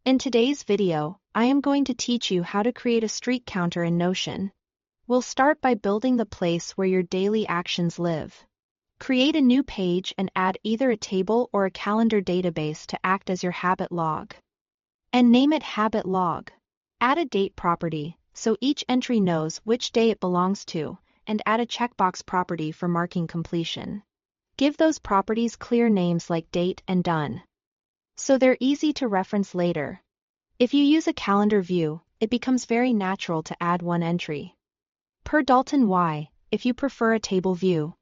In today's video, I am going to teach you how to create a streak counter in Notion. We'll start by building the place where your daily actions live. Create a new page and add either a table or a calendar database to act as your habit log. And name it Habit Log. Add a date property, so each entry knows which day it belongs to, and add a checkbox property for marking completion. Give those properties clear names like date and done, so they're easy to reference later. If you use a calendar view, it becomes very natural to add one entry per Dalton Y, if you prefer a table view.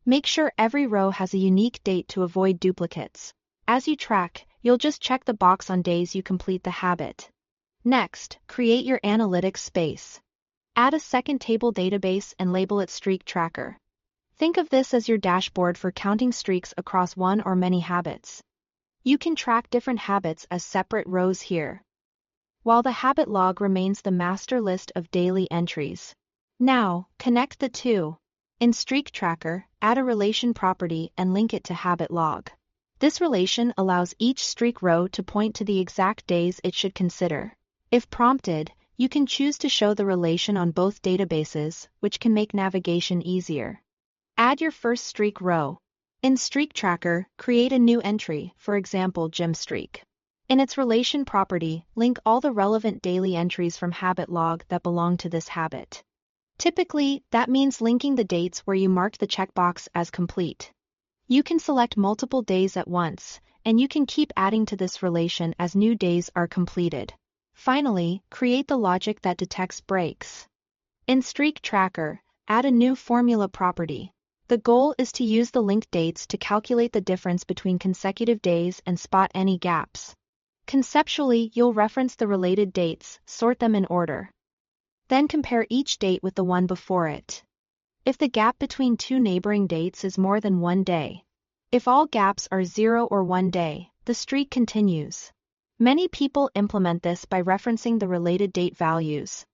Make sure every row has a unique date to avoid duplicates. As you track, you'll just check the box on days you complete the habit. Next, create your analytics space. Add a second table database and label it Streak Tracker. Think of this as your dashboard for counting streaks across one or many habits. You can track different habits as separate rows here, while the habit log remains the master list of daily entries. Now, connect the two. In Streak Tracker, add a relation property and link it to habit log. This relation allows each streak row to point to the exact days it should consider. If prompted, you can choose to show the relation on both databases, which can make navigation easier. Add your first streak row. In Streak Tracker, create a new entry, for example Gym Streak. In its relation property, link all the relevant daily entries from habit log that belong to this habit. Typically, that means linking the dates where you marked the checkbox as complete. You can select multiple days at once, and you can keep adding to this relation as new days are completed. Finally, create the logic that detects breaks. In Streak Tracker, add a new formula property. The goal is to use the linked dates to calculate the difference between consecutive days and spot any gaps. Conceptually, you'll reference the related dates, sort them in order. Then compare each date with the one before it. If the gap between two neighboring dates is more than 1 day, if all gaps are 0 or 1 day, the streak continues. Many people implement this by referencing the related date values,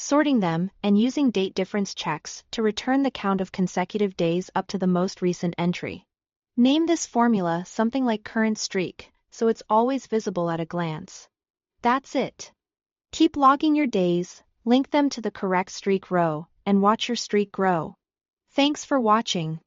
sorting them, and using date difference checks to return the count of consecutive days up to the most recent entry. Name this formula something like current streak, so it's always visible at a glance. That's it. Keep logging your days, link them to the correct streak row, and watch your streak grow. Thanks for watching.